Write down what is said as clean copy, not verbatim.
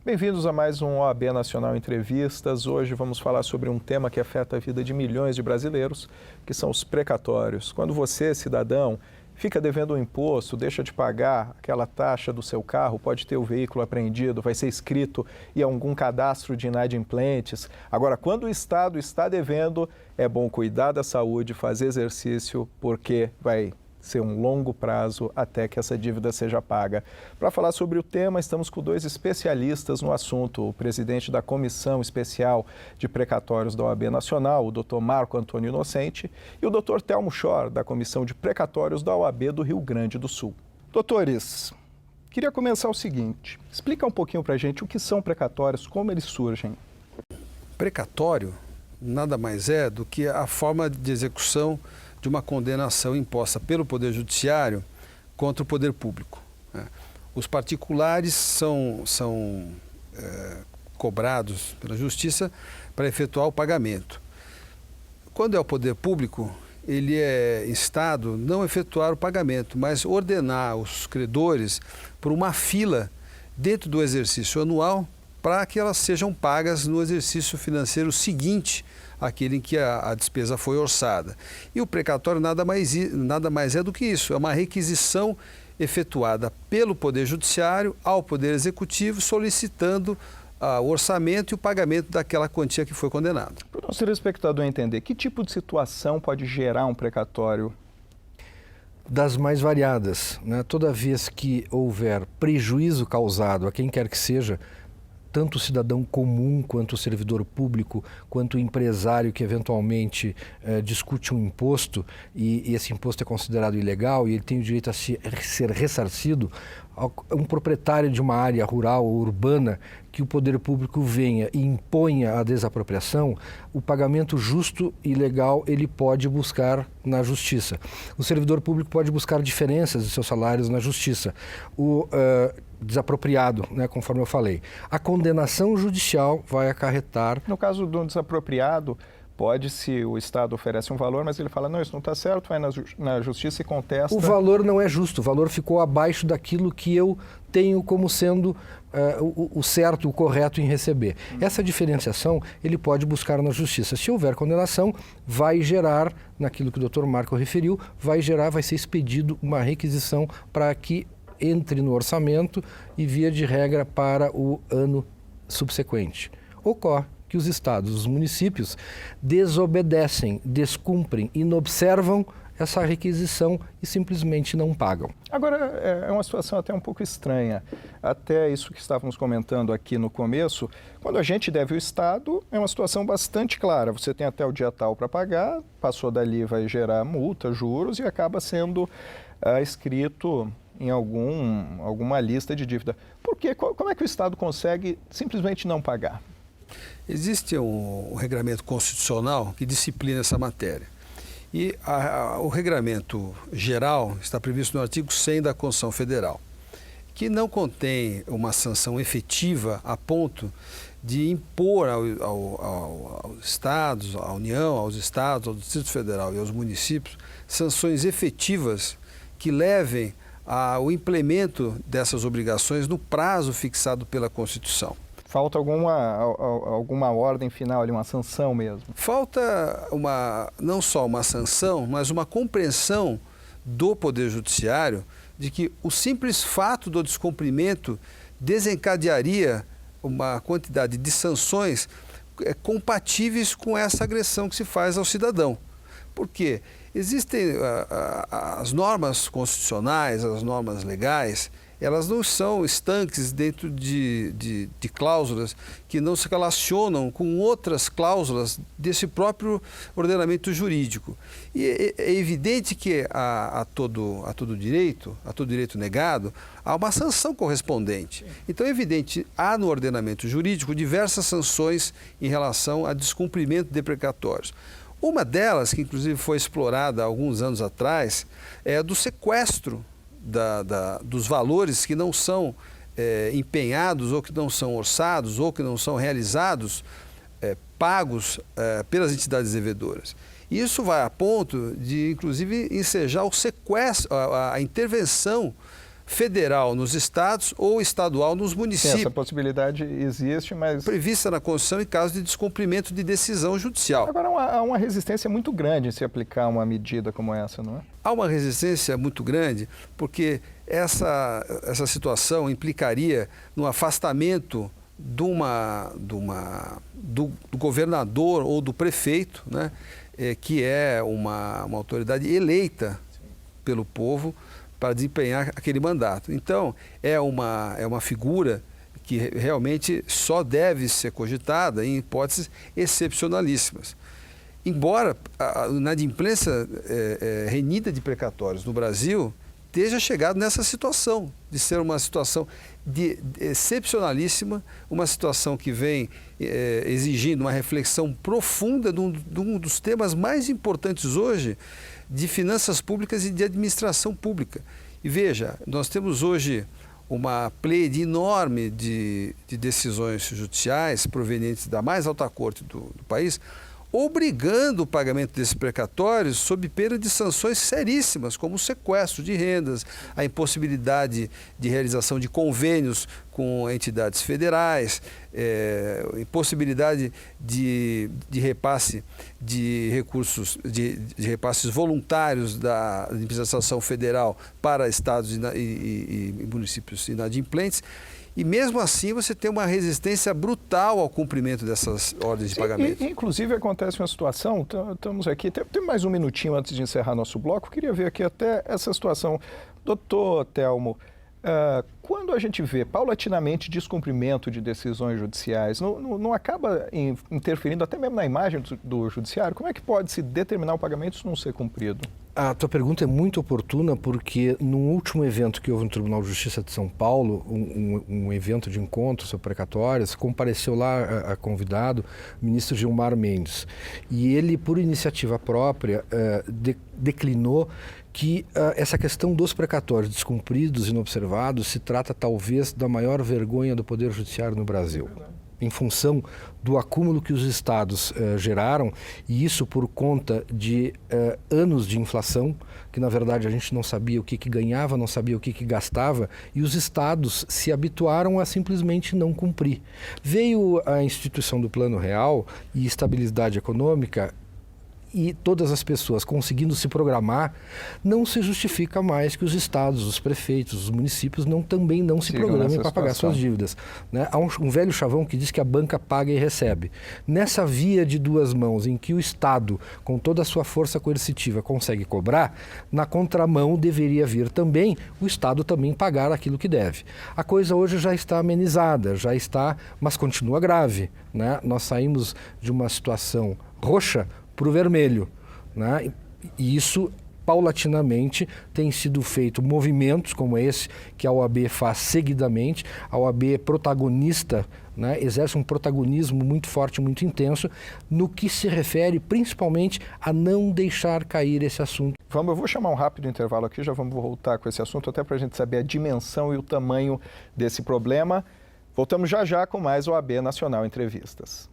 Bem-vindos a mais um OAB Nacional Entrevistas. Hoje vamos falar sobre um tema que afeta a vida de milhões de brasileiros, que são os precatórios. Quando você, cidadão, fica devendo um imposto, deixa de pagar aquela taxa do seu carro, pode ter o veículo apreendido, vai ser inscrito em algum cadastro de inadimplentes. Agora, quando o Estado está devendo, é bom cuidar da saúde, fazer exercício, porque vai ser um longo prazo até que essa dívida seja paga. Para falar sobre o tema, estamos com dois especialistas no assunto. O presidente da Comissão Especial de Precatórios da OAB Nacional, o Dr. Marco Antônio Inocente, e o Dr. Telmo Schor, da Comissão de Precatórios da OAB do Rio Grande do Sul. Doutores, queria começar o seguinte, explica um pouquinho para a gente o que são precatórios, como eles surgem. Precatório nada mais é do que a forma de execução de uma condenação imposta pelo Poder Judiciário contra o Poder Público. Os particulares são cobrados pela Justiça para efetuar o pagamento. Quando é o Poder Público, ele é instado não a efetuar o pagamento, mas ordenar os credores por uma fila dentro do exercício anual para que elas sejam pagas no exercício financeiro seguinte aquele em que a despesa foi orçada. E o precatório nada mais é do que isso, é uma requisição efetuada pelo Poder Judiciário ao Poder Executivo solicitando o orçamento e o pagamento daquela quantia que foi condenada. Para o nosso telespectador entender, que tipo de situação pode gerar um precatório? Das mais variadas, né? Toda vez que houver prejuízo causado a quem quer que seja, tanto o cidadão comum, quanto o servidor público, quanto o empresário que eventualmente discute um imposto e esse imposto é considerado ilegal e ele tem o direito a ser ressarcido, um proprietário de uma área rural ou urbana que o poder público venha e imponha a desapropriação, o pagamento justo e legal ele pode buscar na justiça. O servidor público pode buscar diferenças de seus salários na justiça. O desapropriado, né, conforme eu falei. A condenação judicial vai acarretar... No caso do desapropriado, pode, se o Estado oferece um valor, mas ele fala, não, isso não está certo, vai na justiça e contesta. O valor não é justo, o valor ficou abaixo daquilo que eu tenho como sendo o certo, o correto em receber. Essa diferenciação ele pode buscar na justiça. Se houver condenação, vai gerar, naquilo que o Dr. Marco referiu, vai ser expedido uma requisição para que entre no orçamento e, via de regra, para o ano subsequente. Ocorre que os estados, os municípios, desobedecem, descumprem, inobservam essa requisição e simplesmente não pagam. Agora, é uma situação até um pouco estranha. Até isso que estávamos comentando aqui no começo, quando a gente deve ao Estado, é uma situação bastante clara. Você tem até o dia tal para pagar, passou dali, vai gerar multa, juros e acaba sendo escrito em alguma lista de dívida. Por quê? Como é que o Estado consegue simplesmente não pagar? Existe um regramento constitucional que disciplina essa matéria. E o regramento geral está previsto no artigo 100 da Constituição Federal, que não contém uma sanção efetiva a ponto de impor aos estados, à União, aos estados, ao Distrito Federal e aos municípios sanções efetivas que levem ao implemento dessas obrigações no prazo fixado pela Constituição. Falta alguma ordem final ali, uma sanção mesmo? Falta não só uma sanção, mas uma compreensão do Poder Judiciário de que o simples fato do descumprimento desencadearia uma quantidade de sanções compatíveis com essa agressão que se faz ao cidadão. Por quê? Existem as normas constitucionais, as normas legais, elas não são estanques dentro de cláusulas que não se relacionam com outras cláusulas desse próprio ordenamento jurídico. E é evidente que a todo direito negado, há uma sanção correspondente. Então é evidente, há no ordenamento jurídico diversas sanções em relação a descumprimento de precatórios. Uma delas, que inclusive foi explorada há alguns anos atrás, é a do sequestro dos valores que não são empenhados ou que não são orçados ou que não são realizados, pagos pelas entidades devedoras. Isso vai a ponto de, inclusive, ensejar o sequestro, a intervenção federal nos estados ou estadual nos Sim, municípios. essa possibilidade existe, mas... Prevista na Constituição em caso de descumprimento de decisão judicial. Agora, há uma resistência muito grande em se aplicar uma medida como essa, não é? Há uma resistência muito grande porque essa situação implicaria no afastamento do governador ou do prefeito, né, que é uma autoridade eleita pelo povo para desempenhar aquele mandato. Então, é uma figura que realmente só deve ser cogitada em hipóteses excepcionalíssimas. Embora a inadimplência renhida de precatórios no Brasil esteja chegado nessa situação, de ser uma situação excepcionalíssima, uma situação que vem exigindo uma reflexão profunda de um dos temas mais importantes hoje de finanças públicas e de administração pública. E veja, nós temos hoje uma pleia enorme de decisões judiciais provenientes da mais alta corte do país, obrigando o pagamento desses precatórios sob pena de sanções seríssimas, como o sequestro de rendas, a impossibilidade de realização de convênios com entidades federais, impossibilidade de repasse de recursos, de repasses voluntários da administração federal para estados e municípios inadimplentes. E mesmo assim você tem uma resistência brutal ao cumprimento dessas ordens de pagamento. Inclusive acontece uma situação, estamos aqui, tem mais um minutinho antes de encerrar nosso bloco, queria ver aqui até essa situação. Doutor Telmo, quando a gente vê paulatinamente descumprimento de decisões judiciais, não acaba interferindo até mesmo na imagem do judiciário? Como é que pode se determinar o pagamento se não ser cumprido? A tua pergunta é muito oportuna porque no último evento que houve no Tribunal de Justiça de São Paulo, um evento de encontro sobre precatórias, compareceu lá a convidado o ministro Gilmar Mendes. E ele, por iniciativa própria, declinou que essa questão dos precatórios descumpridos e inobservados se trata talvez da maior vergonha do Poder Judiciário no Brasil. Em função do acúmulo que os estados geraram, e isso por conta de anos de inflação, que na verdade a gente não sabia o que ganhava, não sabia o que gastava, e os estados se habituaram a simplesmente não cumprir. Veio a instituição do Plano Real e estabilidade econômica, e todas as pessoas conseguindo se programar, não se justifica mais que os estados, os prefeitos, os municípios também não se programem para pagar suas dívidas. Né? Há um velho chavão que diz que a banca paga e recebe. Nessa via de duas mãos, em que o Estado, com toda a sua força coercitiva, consegue cobrar, na contramão deveria vir também o Estado também pagar aquilo que deve. A coisa hoje já está amenizada, mas continua grave. Né? Nós saímos de uma situação roxa para o vermelho, né? E isso paulatinamente tem sido feito movimentos como esse que a OAB faz seguidamente. A OAB é protagonista, né? Exerce um protagonismo muito forte, muito intenso no que se refere principalmente a não deixar cair esse assunto. Eu vou chamar um rápido intervalo aqui, já vamos voltar com esse assunto até para a gente saber a dimensão e o tamanho desse problema. Voltamos já com mais OAB Nacional Entrevistas.